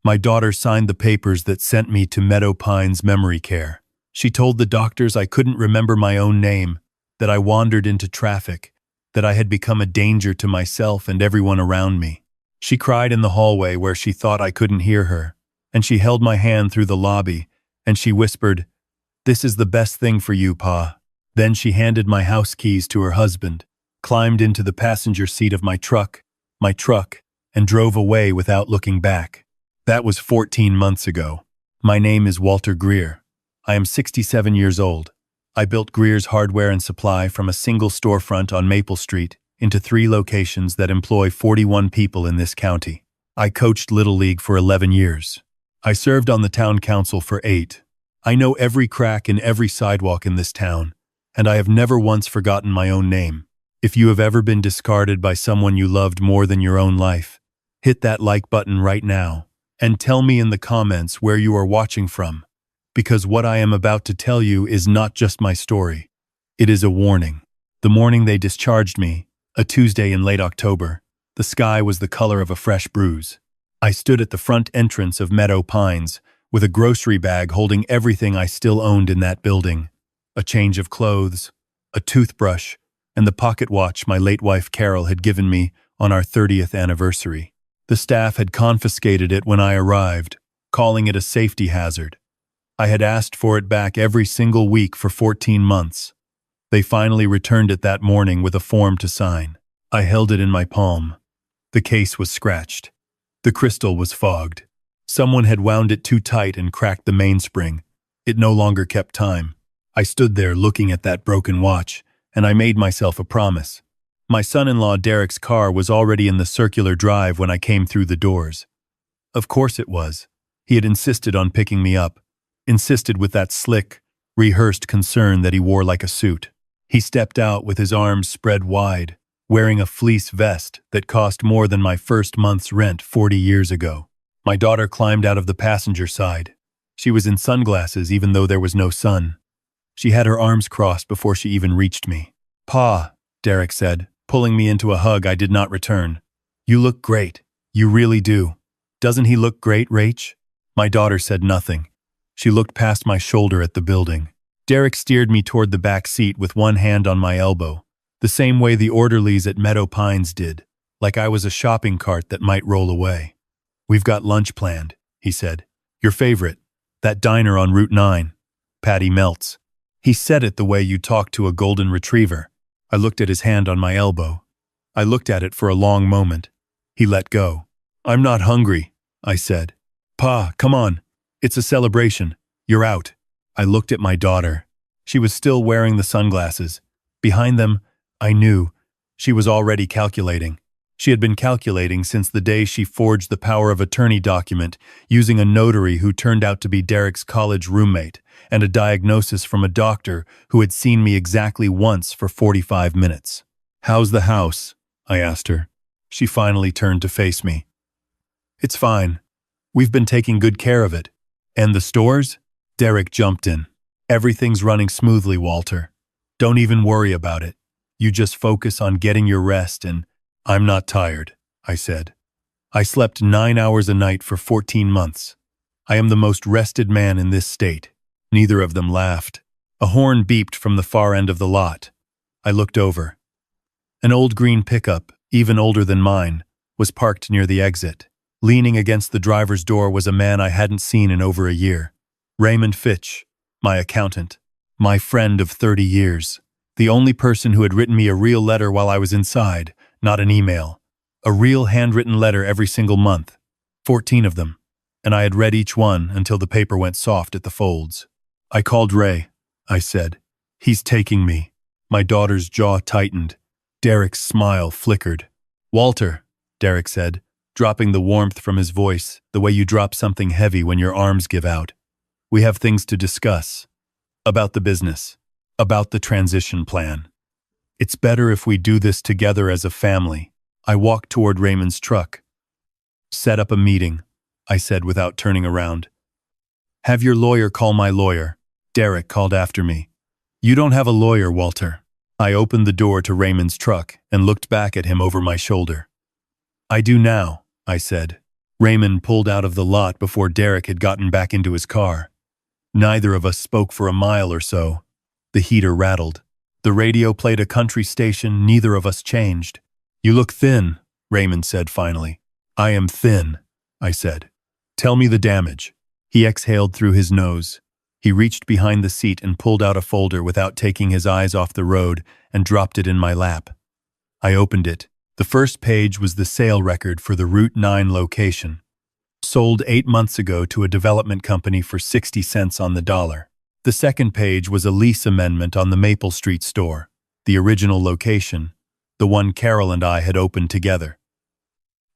My daughter signed the papers that sent me to Meadow Pines Memory Care. She told the doctors I couldn't remember my own name, that I wandered into traffic, that I had become a danger to myself and everyone around me. She cried in the hallway where she thought I couldn't hear her, and she held my hand through the lobby, and she whispered, "This is the best thing for you, Pa." Then she handed my house keys to her husband, climbed into the passenger seat of my truck, and drove away without looking back. That was 14 months ago. My name is Walter Greer. I am 67 years old. I built Greer's Hardware and Supply from a single storefront on Maple Street into 3 locations that employ 41 people in this county. I coached Little League for 11 years. I served on the town council for 8. I know every crack in every sidewalk in this town, and I have never once forgotten my own name. If you have ever been discarded by someone you loved more than your own life, hit that like button right now and tell me in the comments where you are watching from, because what I am about to tell you is not just my story. It is a warning. The morning they discharged me, a Tuesday in late October, the sky was the color of a fresh bruise. I stood at the front entrance of Meadow Pines with a grocery bag holding everything I still owned in that building: a change of clothes, a toothbrush, and the pocket watch my late wife Carol had given me on our 30th anniversary. The staff had confiscated it when I arrived, calling it a safety hazard. I had asked for it back every single week for 14 months. They finally returned it that morning with a form to sign. I held it in my palm. The case was scratched. The crystal was fogged. Someone had wound it too tight and cracked the mainspring. It no longer kept time. I stood there looking at that broken watch, and I made myself a promise. My son-in-law Derek's car was already in the circular drive when I came through the doors. Of course it was. He had insisted on picking me up, insisted with that slick, rehearsed concern that he wore like a suit. He stepped out with his arms spread wide, wearing a fleece vest that cost more than my first month's rent 40 years ago. My daughter climbed out of the passenger side. She was in sunglasses even though there was no sun. She had her arms crossed before she even reached me. "Pa," Derek said, pulling me into a hug I did not return. "You look great. You really do." "Doesn't he look great, Rach?" My daughter said nothing. She looked past my shoulder at the building. Derek steered me toward the back seat with one hand on my elbow, the same way the orderlies at Meadow Pines did, like I was a shopping cart that might roll away. "We've got lunch planned," he said. "Your favorite, that diner on Route 9, Patty Melts." He said it the way you talk to a golden retriever. I looked at his hand on my elbow. I looked at it for a long moment. He let go. "I'm not hungry," I said. "Pa, come on. It's a celebration. You're out." I looked at my daughter. She was still wearing the sunglasses. Behind them, I knew, she was already calculating. She had been calculating since the day she forged the power of attorney document using a notary who turned out to be Derek's college roommate and a diagnosis from a doctor who had seen me exactly once for 45 minutes. "How's the house?" I asked her. She finally turned to face me. "It's fine. We've been taking good care of it." "And the stores?" Derek jumped in. "Everything's running smoothly, Walter. Don't even worry about it. You just focus on getting your rest and—" "I'm not tired," I said. "I slept 9 hours a night for 14 months. I am the most rested man in this state." Neither of them laughed. A horn beeped from the far end of the lot. I looked over. An old green pickup, even older than mine, was parked near the exit. Leaning against the driver's door was a man I hadn't seen in over a year. Raymond Fitch, my accountant, my friend of 30 years. The only person who had written me a real letter while I was inside, not an email. A real handwritten letter every single month. 14 of them. And I had read each one until the paper went soft at the folds. "I called Ray," I said. "He's taking me." My daughter's jaw tightened. Derek's smile flickered. "Walter," Derek said, dropping the warmth from his voice, the way you drop something heavy when your arms give out. "We have things to discuss. About the business. About the transition plan. It's better if we do this together as a family." I walked toward Raymond's truck. "Set up a meeting," I said without turning around. "Have your lawyer call my lawyer," Derek called after me. "You don't have a lawyer, Walter." I opened the door to Raymond's truck and looked back at him over my shoulder. "I do now," I said. Raymond pulled out of the lot before Derek had gotten back into his car. Neither of us spoke for a mile or so. The heater rattled. The radio played a country station. Neither of us changed. "You look thin," Raymond said finally. "I am thin," I said. "Tell me the damage." He exhaled through his nose. He reached behind the seat and pulled out a folder without taking his eyes off the road and dropped it in my lap. I opened it. The first page was the sale record for the Route 9 location. Sold 8 months ago to a development company for 60 cents on the dollar. The second page was a lease amendment on the Maple Street store, the original location, the one Carol and I had opened together.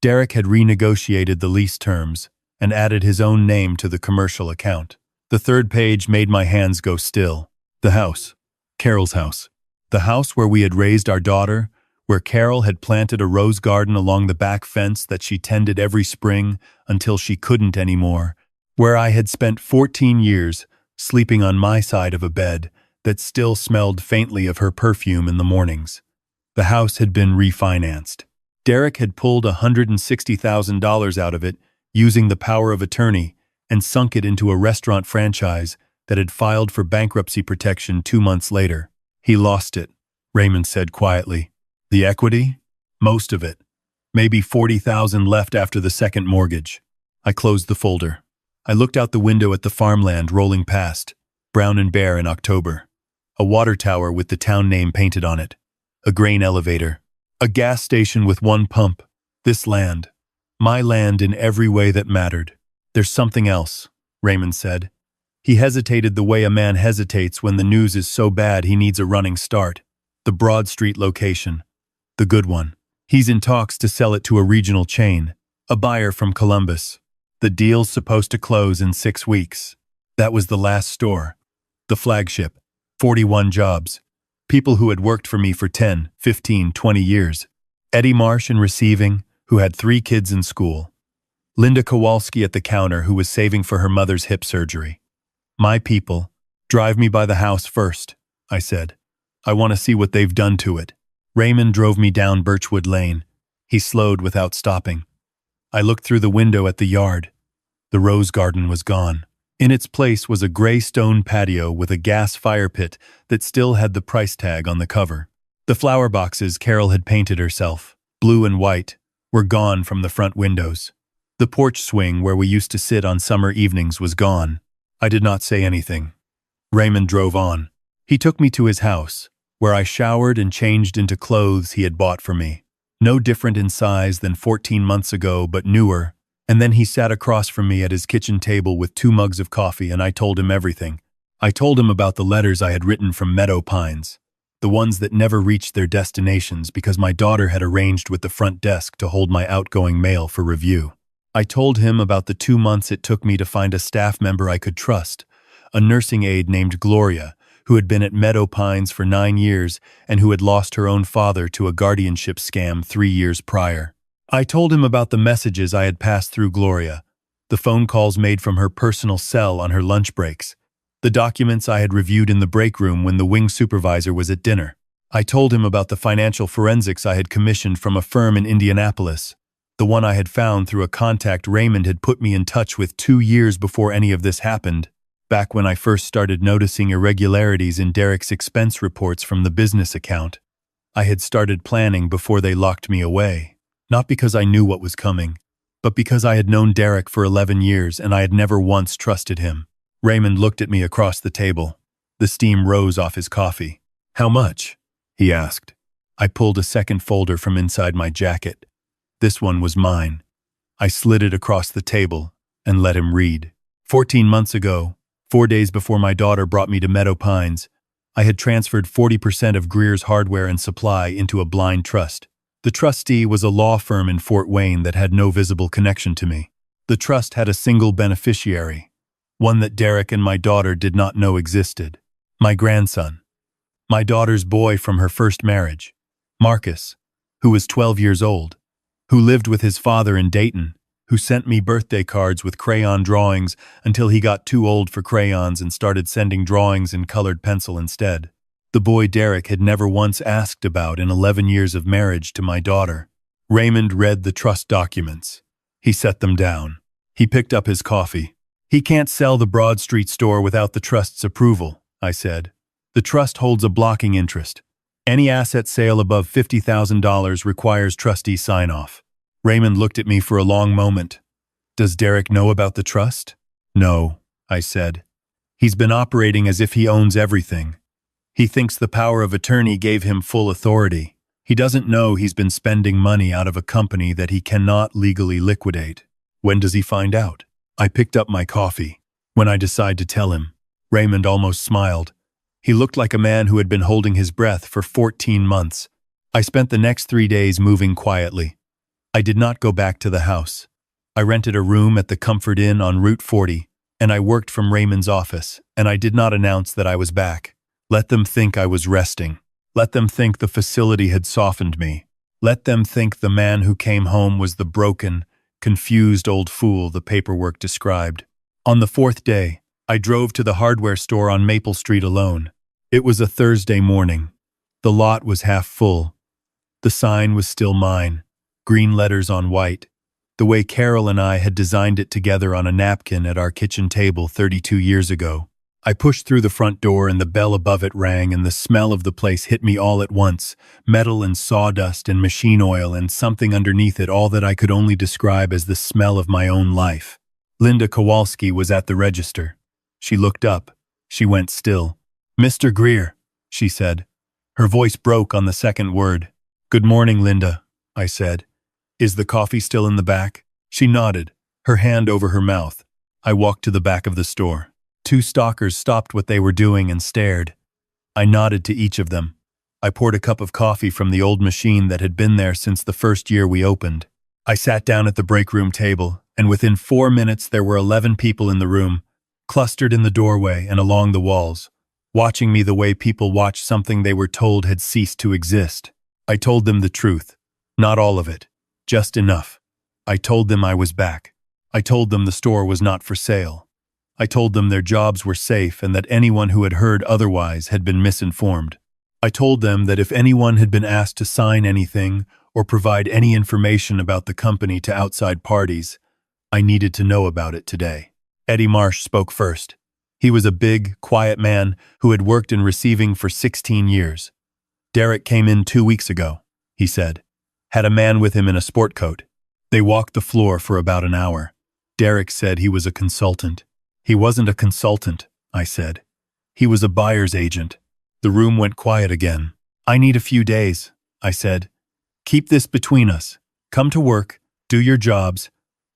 Derek had renegotiated the lease terms and added his own name to the commercial account. The third page made my hands go still. The house. Carol's house. The house where we had raised our daughter, where Carol had planted a rose garden along the back fence that she tended every spring until she couldn't anymore, where I had spent 14 years sleeping on my side of a bed that still smelled faintly of her perfume in the mornings. The house had been refinanced. Derek had pulled $160,000 out of it using the power of attorney and sunk it into a restaurant franchise that had filed for bankruptcy protection 2 months later. "He lost it," Raymond said quietly. "The equity? Most of it. Maybe 40,000 left after the second mortgage." I closed the folder. I looked out the window at the farmland rolling past, brown and bare in October. A water tower with the town name painted on it. A grain elevator. A gas station with one pump. This land. My land in every way that mattered. "There's something else," Raymond said. He hesitated the way a man hesitates when the news is so bad he needs a running start. "The Broad Street location. The good one. He's in talks to sell it to a regional chain, a buyer from Columbus. The deal's supposed to close in 6 weeks. That was the last store. The flagship. 41 jobs. People who had worked for me for 10, 15, 20 years. Eddie Marsh in receiving, who had 3 kids in school. Linda Kowalski at the counter, who was saving for her mother's hip surgery. My people. Drive me by the house first," I said. "I want to see what they've done to it." Raymond drove me down Birchwood Lane. He slowed without stopping. I looked through the window at the yard. The rose garden was gone. In its place was a gray stone patio with a gas fire pit that still had the price tag on the cover. The flower boxes Carol had painted herself, blue and white, were gone from the front windows. The porch swing where we used to sit on summer evenings was gone. I did not say anything. Raymond drove on. He took me to his house, where I showered and changed into clothes he had bought for me. No different in size than 14 months ago, but newer. And then he sat across from me at his kitchen table with 2 mugs of coffee, and I told him everything. I told him about the letters I had written from Meadow Pines, the ones that never reached their destinations because my daughter had arranged with the front desk to hold my outgoing mail for review. I told him about the 2 months it took me to find a staff member I could trust, a nursing aide named Gloria, who had been at Meadow Pines for 9 years and who had lost her own father to a guardianship scam 3 years prior. I told him about the messages I had passed through Gloria, the phone calls made from her personal cell on her lunch breaks, the documents I had reviewed in the break room when the wing supervisor was at dinner. I told him about the financial forensics I had commissioned from a firm in Indianapolis, the one I had found through a contact Raymond had put me in touch with 2 years before any of this happened, back when I first started noticing irregularities in Derek's expense reports from the business account. I had started planning before they locked me away, not because I knew what was coming, but because I had known Derek for 11 years and I had never once trusted him. Raymond looked at me across the table. The steam rose off his coffee. "How much?" he asked. I pulled a second folder from inside my jacket. This one was mine. I slid it across the table and let him read. 14 months ago, 4 days before my daughter brought me to Meadow Pines, I had transferred 40% of Greer's Hardware and Supply into a blind trust. The trustee was a law firm in Fort Wayne that had no visible connection to me. The trust had a single beneficiary, one that Derek and my daughter did not know existed. My grandson. My daughter's boy from her first marriage, Marcus, who was 12 years old, who lived with his father in Dayton, who sent me birthday cards with crayon drawings until he got too old for crayons and started sending drawings in colored pencil instead. The boy Derek had never once asked about in 11 years of marriage to my daughter. Raymond read the trust documents. He set them down. He picked up his coffee. He can't sell the Broad Street store without the trust's approval, I said. The trust holds a blocking interest. Any asset sale above $50,000 requires trustee sign-off. Raymond looked at me for a long moment. Does Derek know about the trust? No, I said. He's been operating as if he owns everything. He thinks the power of attorney gave him full authority. He doesn't know he's been spending money out of a company that he cannot legally liquidate. When does he find out? I picked up my coffee. When I decide to tell him. Raymond almost smiled. He looked like a man who had been holding his breath for 14 months. I spent the next 3 days moving quietly. I did not go back to the house. I rented a room at the Comfort Inn on Route 40, and I worked from Raymond's office, and I did not announce that I was back. Let them think I was resting. Let them think the facility had softened me. Let them think the man who came home was the broken, confused old fool the paperwork described. On the 4th day, I drove to the hardware store on Maple Street alone. It was a Thursday morning. The lot was half full. The sign was still mine, green letters on white, the way Carol and I had designed it together on a napkin at our kitchen table 32 years ago. I pushed through the front door and the bell above it rang and the smell of the place hit me all at once, metal and sawdust and machine oil and something underneath it all that I could only describe as the smell of my own life. Linda Kowalski was at the register. She looked up. She went still. "Mr. Greer," she said. Her voice broke on the second word. "Good morning, Linda," I said. "Is the coffee still in the back?" She nodded, her hand over her mouth. I walked to the back of the store. 2 stalkers stopped what they were doing and stared. I nodded to each of them. I poured a cup of coffee from the old machine that had been there since the first year we opened. I sat down at the break room table, and within 4 minutes there were 11 people in the room, clustered in the doorway and along the walls, watching me the way people watch something they were told had ceased to exist. I told them the truth. Not all of it. Just enough. I told them I was back. I told them the store was not for sale. I told them their jobs were safe and that anyone who had heard otherwise had been misinformed. I told them that if anyone had been asked to sign anything or provide any information about the company to outside parties, I needed to know about it today. Eddie Marsh spoke first. He was a big, quiet man who had worked in receiving for 16 years. "Derek came in 2 weeks ago," he said. "Had a man with him in a sport coat. They walked the floor for about an hour. Derek said he was a consultant." "He wasn't a consultant," I said. "He was a buyer's agent." The room went quiet again. "I need a few days," I said. "Keep this between us. Come to work, do your jobs.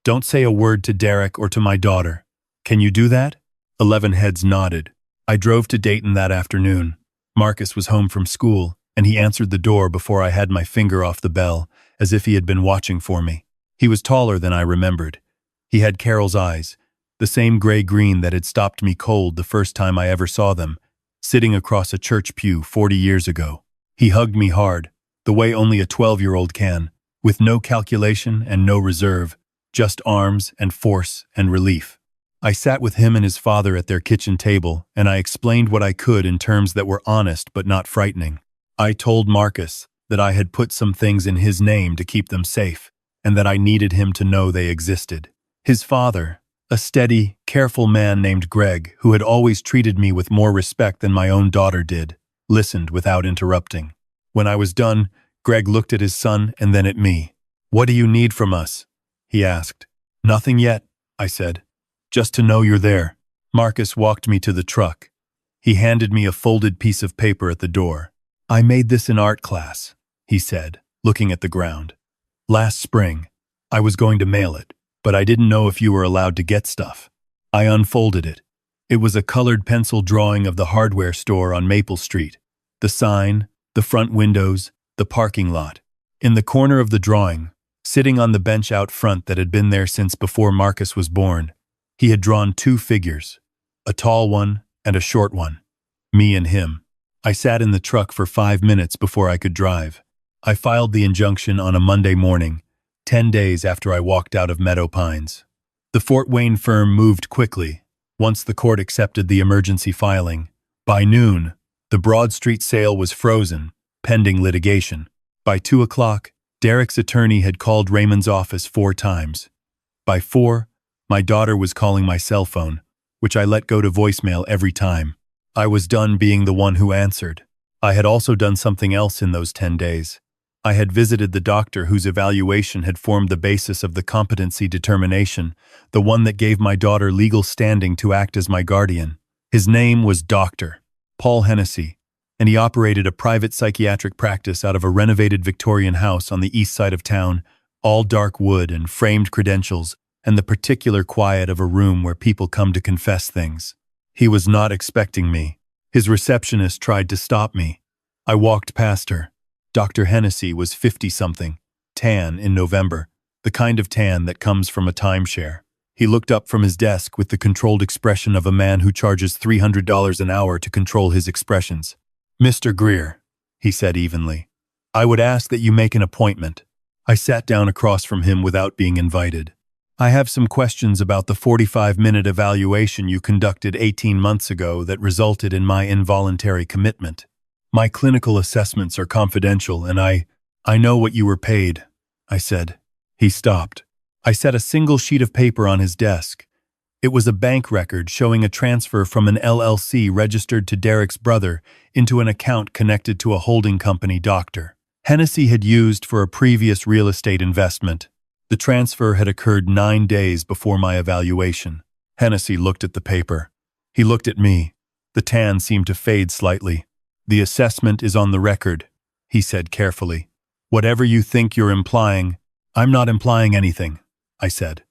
Don't say a word to Derek or to my daughter. Can you do that?" 11 heads nodded. I drove to Dayton that afternoon. Marcus was home from school, and he answered the door before I had my finger off the bell, as if he had been watching for me. He was taller than I remembered. He had Carol's eyes, the same gray-green that had stopped me cold the first time I ever saw them, sitting across a church pew 40 years ago. He hugged me hard, the way only a 12-year-old can, with no calculation and no reserve, just arms and force and relief. I sat with him and his father at their kitchen table, and I explained what I could in terms that were honest but not frightening. I told Marcus that I had put some things in his name to keep them safe, and that I needed him to know they existed. His father, a steady, careful man named Greg, who had always treated me with more respect than my own daughter did, listened without interrupting. When I was done, Greg looked at his son and then at me. "What do you need from us?" he asked. "Nothing yet," I said. "Just to know you're there." Marcus walked me to the truck. He handed me a folded piece of paper at the door. "I made this in art class," he said, looking at the ground. "Last spring. I was going to mail it, but I didn't know if you were allowed to get stuff." I unfolded it. It was a colored pencil drawing of the hardware store on Maple Street. The sign, the front windows, the parking lot. In the corner of the drawing, sitting on the bench out front that had been there since before Marcus was born, he had drawn 2 figures, a tall one and a short one, me and him. I sat in the truck for 5 minutes before I could drive. I filed the injunction on a Monday morning, 10 days after I walked out of Meadow Pines. The Fort Wayne firm moved quickly, once the court accepted the emergency filing. By noon, the Broad Street sale was frozen, pending litigation. By 2 o'clock, Derek's attorney had called Raymond's office 4 times. By 4, my daughter was calling my cell phone, which I let go to voicemail every time. I was done being the one who answered. I had also done something else in those 10 days. I had visited the doctor whose evaluation had formed the basis of the competency determination, the one that gave my daughter legal standing to act as my guardian. His name was Dr. Paul Hennessy, and he operated a private psychiatric practice out of a renovated Victorian house on the east side of town, all dark wood and framed credentials, and the particular quiet of a room where people come to confess things. He was not expecting me. His receptionist tried to stop me. I walked past her. Dr. Hennessy was 50-something, tan in November, the kind of tan that comes from a timeshare. He looked up from his desk with the controlled expression of a man who charges $300 an hour to control his expressions. "Mr. Greer," he said evenly, "I would ask that you make an appointment." I sat down across from him without being invited. "I have some questions about the 45-minute evaluation you conducted 18 months ago that resulted in my involuntary commitment. My clinical assessments are confidential, and I know what you were paid," I said. He stopped. I set a single sheet of paper on his desk. It was a bank record showing a transfer from an LLC registered to Derek's brother into an account connected to a holding company Dr. Hennessy had used for a previous real estate investment. The transfer had occurred 9 days before my evaluation. Hennessy looked at the paper. He looked at me. The tan seemed to fade slightly. "The assessment is on the record," he said carefully. "Whatever you think you're implying, I'm not implying anything," I said.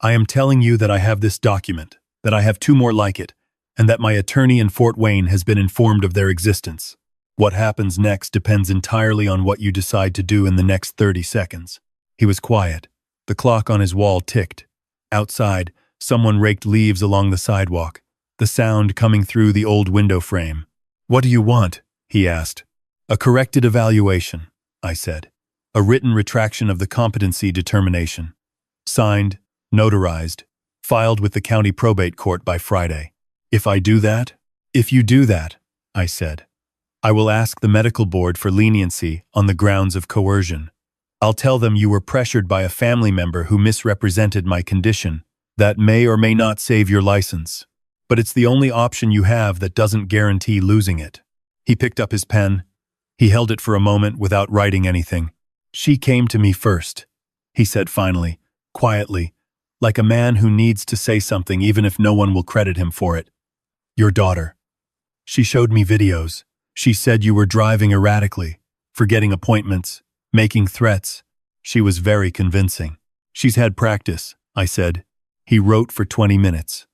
"I am telling you that I have this document, that I have 2 more like it, and that my attorney in Fort Wayne has been informed of their existence. What happens next depends entirely on what you decide to do in the next 30 seconds. He was quiet. The clock on his wall ticked. Outside, someone raked leaves along the sidewalk, the sound coming through the old window frame. "What do you want?" he asked. "A corrected evaluation," I said. "A written retraction of the competency determination. Signed, notarized, filed with the county probate court by Friday. If I do that?" "If you do that," I said, "I will ask the medical board for leniency on the grounds of coercion. I'll tell them you were pressured by a family member who misrepresented my condition. That may or may not save your license. But it's the only option you have that doesn't guarantee losing it." He picked up his pen. He held it for a moment without writing anything. "She came to me first," he said finally, quietly, like a man who needs to say something even if no one will credit him for it. "Your daughter. She showed me videos. She said you were driving erratically, forgetting appointments, making threats. She was very convincing." "She's had practice," I said. He wrote for 20 minutes.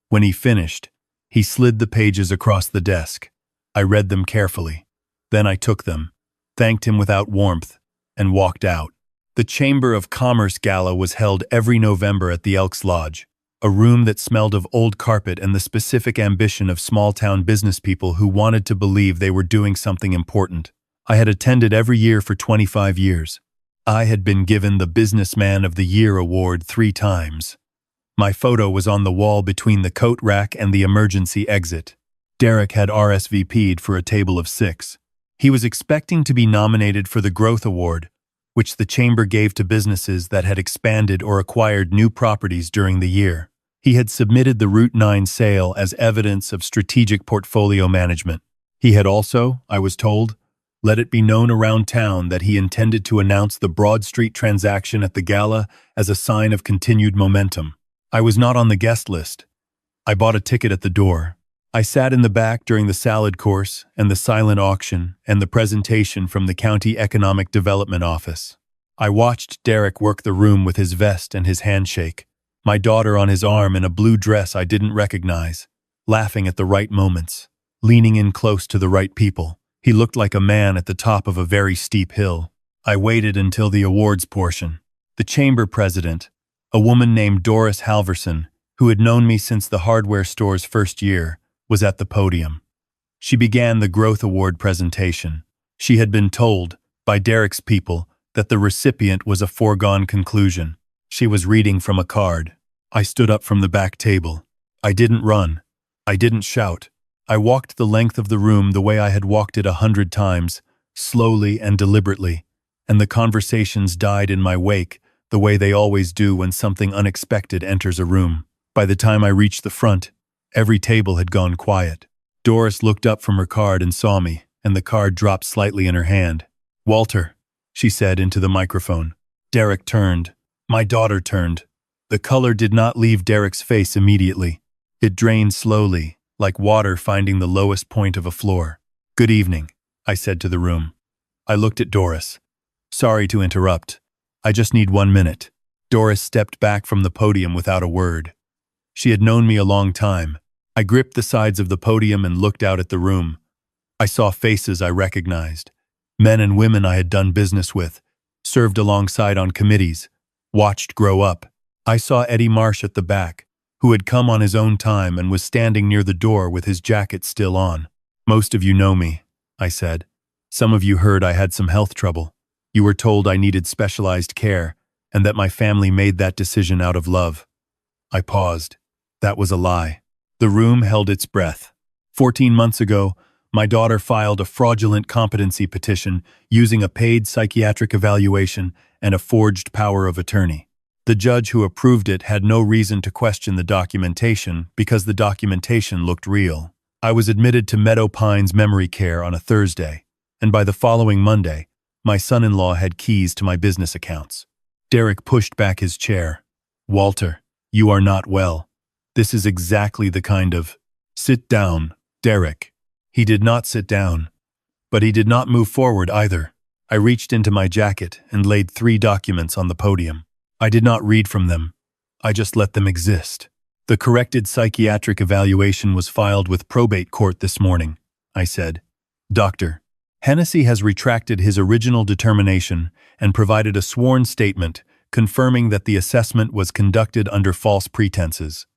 When he finished, he slid the pages across the desk. I read them carefully. Then I took them, thanked him without warmth, and walked out. The Chamber of Commerce Gala was held every November at the Elks Lodge, a room that smelled of old carpet and the specific ambition of small-town business people who wanted to believe they were doing something important. I had attended every year for 25 years. I had been given the Businessman of the Year award 3 times. My photo was on the wall between the coat rack and the emergency exit. Derek had RSVP'd for a table of 6. He was expecting to be nominated for the Growth Award, which the chamber gave to businesses that had expanded or acquired new properties during the year. He had submitted the Route 9 sale as evidence of strategic portfolio management. He had also, I was told, let it be known around town that he intended to announce the Broad Street transaction at the gala as a sign of continued momentum. I was not on the guest list. I bought a ticket at the door. I sat in the back during the salad course and the silent auction and the presentation from the County Economic Development Office. I watched Derek work the room with his vest and his handshake, my daughter on his arm in a blue dress I didn't recognize, laughing at the right moments, leaning in close to the right people. He looked like a man at the top of a very steep hill. I waited until the awards portion. The chamber president, a woman named Doris Halverson, who had known me since the hardware store's first year, was at the podium. She began the Growth Award presentation. She had been told, by Derek's people, that the recipient was a foregone conclusion. She was reading from a card. I stood up from the back table. I didn't run. I didn't shout. I walked the length of the room the way I had walked it 100 times, slowly and deliberately, and the conversations died in my wake the way they always do when something unexpected enters a room. By the time I reached the front, every table had gone quiet. Doris looked up from her card and saw me, and the card dropped slightly in her hand. "Walter," she said into the microphone. Derek turned. My daughter turned. The color did not leave Derek's face immediately. It drained slowly, like water finding the lowest point of a floor. "Good evening," I said to the room. I looked at Doris. "Sorry to interrupt. I just need 1 minute." Doris stepped back from the podium without a word. She had known me a long time. I gripped the sides of the podium and looked out at the room. I saw faces I recognized. Men and women I had done business with, served alongside on committees, watched grow up. I saw Eddie Marsh at the back, who had come on his own time and was standing near the door with his jacket still on. "Most of you know me," I said. "Some of you heard I had some health trouble. You were told I needed specialized care, and that my family made that decision out of love." I paused. That was a lie. The room held its breath. 14 months ago, my daughter filed a fraudulent competency petition using a paid psychiatric evaluation and a forged power of attorney. The judge who approved it had no reason to question the documentation because the documentation looked real. I was admitted to Meadow Pines Memory Care on a Thursday, and by the following Monday, my son-in-law had keys to my business accounts. Derek pushed back his chair. "Walter, you are not well. This is exactly the kind of—" "Sit down, Derek." He did not sit down, but he did not move forward either. I reached into my jacket and laid 3 documents on the podium. I did not read from them. I just let them exist. "The corrected psychiatric evaluation was filed with probate court this morning," I said. "Dr. Hennessy has retracted his original determination and provided a sworn statement confirming that the assessment was conducted under false pretenses."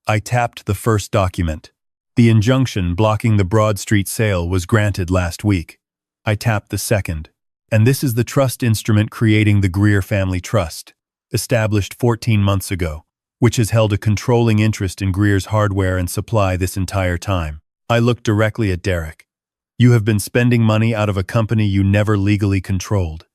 I tapped the first document. "The injunction blocking the Broad Street sale was granted last week." I tapped the second. "And this is the trust instrument creating the Greer Family Trust, established 14 months ago, which has held a controlling interest in Greer's hardware and supply this entire time." I looked directly at Derek. "You have been spending money out of a company you never legally controlled.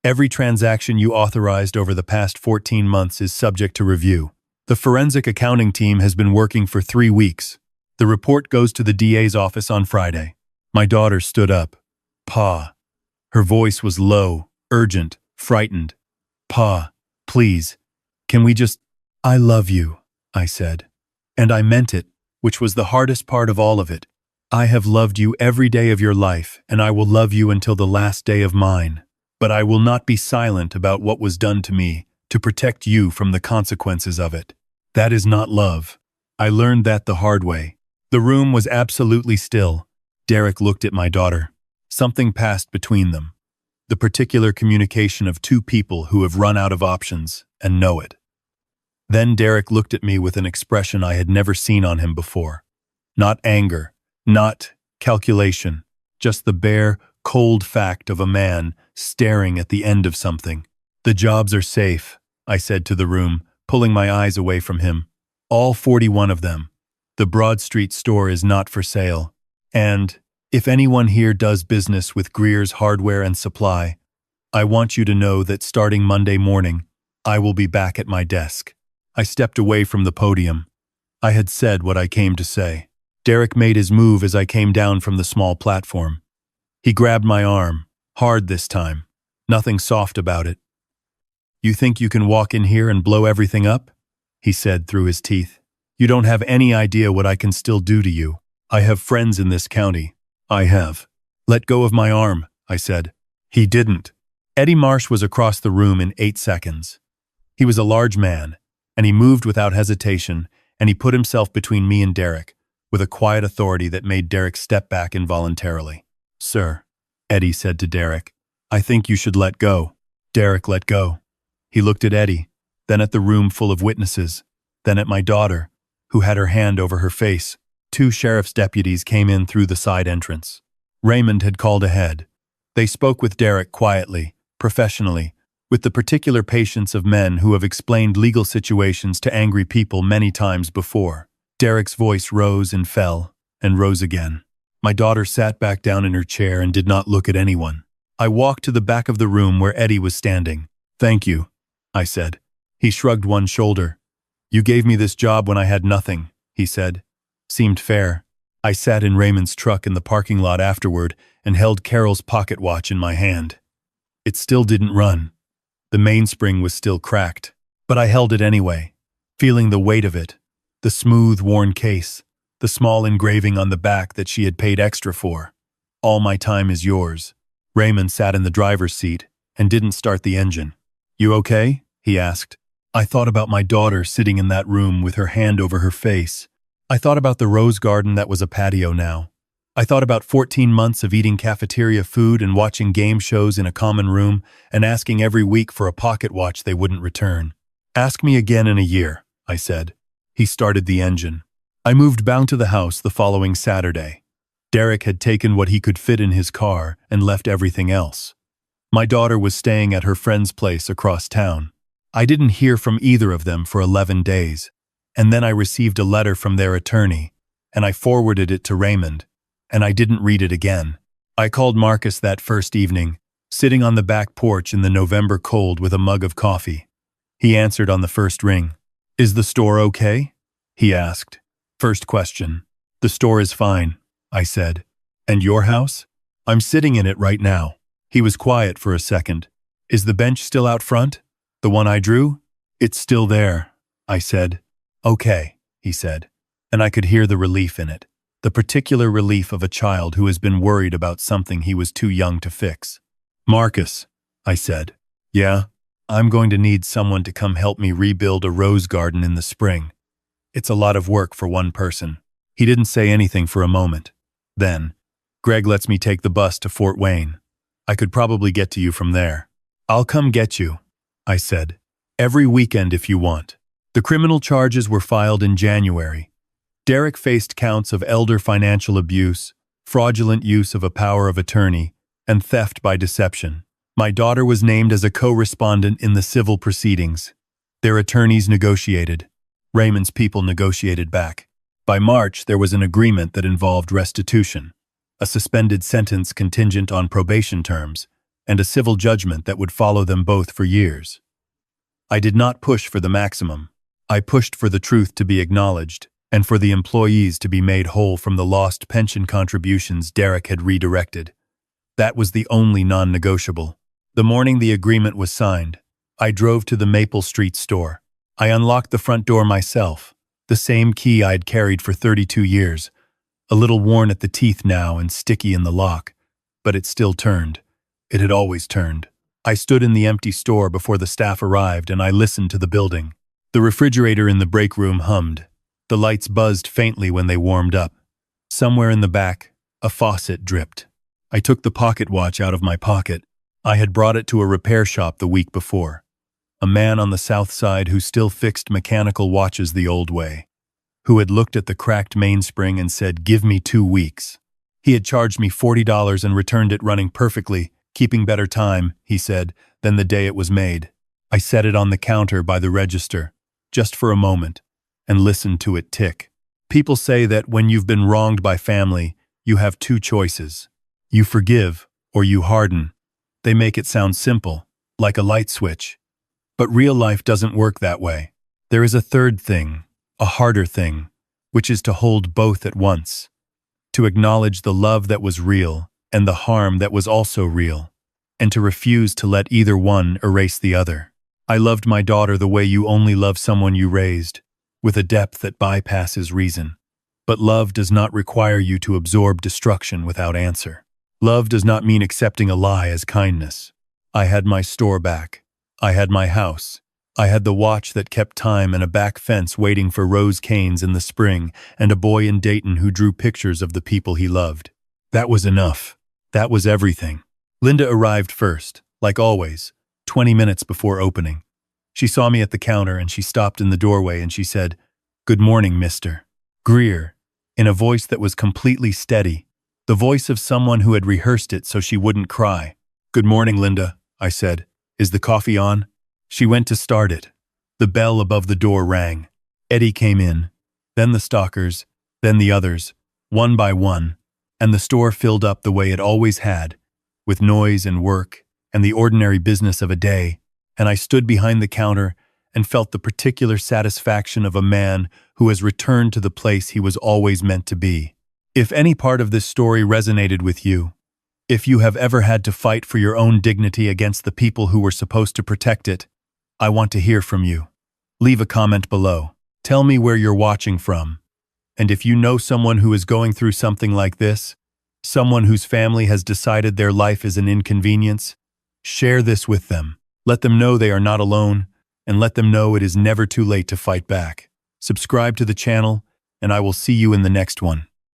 Every transaction you authorized over the past 14 months is subject to review. The forensic accounting team has been working for 3 weeks. The report goes to the DA's office on Friday." My daughter stood up. "Pa." Her voice was low, urgent, frightened. "Pa, please, can we just—" "I love you," I said. And I meant it, which was the hardest part of all of it. "I have loved you every day of your life, and I will love you until the last day of mine. But I will not be silent about what was done to me to protect you from the consequences of it. That is not love." I learned that the hard way. The room was absolutely still. Derek looked at my daughter. Something passed between them. The particular communication of 2 people who have run out of options and know it. Then Derek looked at me with an expression I had never seen on him before. Not anger, not calculation, just the bare, cold fact of a man staring at the end of something. "The jobs are safe," I said to the room, pulling my eyes away from him. "All 41 of them. The Broad Street store is not for sale. And if anyone here does business with Greer's Hardware and Supply, I want you to know that starting Monday morning, I will be back at my desk." I stepped away from the podium. I had said what I came to say. Derek made his move as I came down from the small platform. He grabbed my arm, hard this time, nothing soft about it. "You think you can walk in here and blow everything up?" he said through his teeth. "You don't have any idea what I can still do to you. I have friends in this county. I have." "Let go of my arm," I said. He didn't. Eddie Marsh was across the room in 8 seconds. He was a large man, and he moved without hesitation, and he put himself between me and Derek, with a quiet authority that made Derek step back involuntarily. "Sir," Eddie said to Derek, "I think you should let go." Derek let go. He looked at Eddie, then at the room full of witnesses, then at my daughter, who had her hand over her face. 2 sheriff's deputies came in through the side entrance. Raymond had called ahead. They spoke with Derek quietly, professionally, with the particular patience of men who have explained legal situations to angry people many times before. Derek's voice rose and fell, and rose again. My daughter sat back down in her chair and did not look at anyone. I walked to the back of the room where Eddie was standing. "Thank you," I said. He shrugged one shoulder. You gave me this job when I had nothing, he said. Seemed fair. I sat in Raymond's truck in the parking lot afterward and held Carol's pocket watch in my hand. It still didn't run. The mainspring was still cracked, but I held it anyway, feeling the weight of it, the smooth, worn case, the small engraving on the back that she had paid extra for. All my time is yours. Raymond sat in the driver's seat and didn't start the engine. You okay? He asked. I thought about my daughter sitting in that room with her hand over her face. I thought about the rose garden that was a patio now. I thought about 14 months of eating cafeteria food and watching game shows in a common room and asking every week for a pocket watch they wouldn't return. Ask me again in a year, I said. He started the engine. I moved bound to the house the following Saturday. Derek had taken what he could fit in his car and left everything else. My daughter was staying at her friend's place across town. I didn't hear from either of them for 11 days, and then I received a letter from their attorney, and I forwarded it to Raymond, and I didn't read it again. I called Marcus that first evening, sitting on the back porch in the November cold with a mug of coffee. He answered on the first ring. Is the store okay? He asked. First question. The store is fine, I said. And your house? I'm sitting in it right now. He was quiet for a second. Is the bench still out front? The one I drew? It's still there, I said. Okay, he said. And I could hear the relief in it. The particular relief of a child who has been worried about something he was too young to fix. Marcus, I said. Yeah? I'm going to need someone to come help me rebuild a rose garden in the spring. It's a lot of work for one person. He didn't say anything for a moment. Then, Greg lets me take the bus to Fort Wayne. I could probably get to you from there. I'll come get you, I said. Every weekend if you want. The criminal charges were filed in January. Derek faced counts of elder financial abuse, fraudulent use of a power of attorney, and theft by deception. My daughter was named as a co-respondent in the civil proceedings. Their attorneys negotiated. Raymond's people negotiated back. By March, there was an agreement that involved restitution, a suspended sentence contingent on probation terms, and a civil judgment that would follow them both for years. I did not push for the maximum. I pushed for the truth to be acknowledged, and for the employees to be made whole from the lost pension contributions Derek had redirected. That was the only non-negotiable. The morning the agreement was signed, I drove to the Maple Street store. I unlocked the front door myself, the same key I'd carried for 32 years, a little worn at the teeth now and sticky in the lock, but it still turned. It had always turned. I stood in the empty store before the staff arrived and I listened to the building. The refrigerator in the break room hummed. The lights buzzed faintly when they warmed up. Somewhere in the back, a faucet dripped. I took the pocket watch out of my pocket. I had brought it to a repair shop the week before. A man on the south side who still fixed mechanical watches the old way, who had looked at the cracked mainspring and said, "Give me 2 weeks." He had charged me $40 and returned it running perfectly, keeping better time, he said, than the day it was made. I set it on the counter by the register, just for a moment, and listened to it tick. People say that when you've been wronged by family, you have 2 choices. You forgive or you harden. They make it sound simple, like a light switch. But real life doesn't work that way. There is a third thing, a harder thing, which is to hold both at once. To acknowledge the love that was real and the harm that was also real, and to refuse to let either one erase the other. I loved my daughter the way you only love someone you raised, with a depth that bypasses reason. But love does not require you to absorb destruction without answer. Love does not mean accepting a lie as kindness. I had my store back. I had my house. I had the watch that kept time and a back fence waiting for rose canes in the spring and a boy in Dayton who drew pictures of the people he loved. That was enough. That was everything. Linda arrived first, like always, 20 minutes before opening. She saw me at the counter and she stopped in the doorway and she said, "Good morning, Mr. Greer," in a voice that was completely steady, the voice of someone who had rehearsed it so she wouldn't cry. "Good morning, Linda," I said. "Is the coffee on?" She went to start it. The bell above the door rang. Eddie came in, then the stalkers, then the others, one by one, and the store filled up the way it always had, with noise and work and the ordinary business of a day, and I stood behind the counter and felt the particular satisfaction of a man who has returned to the place he was always meant to be. If any part of this story resonated with you, if you have ever had to fight for your own dignity against the people who were supposed to protect it, I want to hear from you. Leave a comment below. Tell me where you're watching from. And if you know someone who is going through something like this, someone whose family has decided their life is an inconvenience, share this with them. Let them know they are not alone, and let them know it is never too late to fight back. Subscribe to the channel, and I will see you in the next one.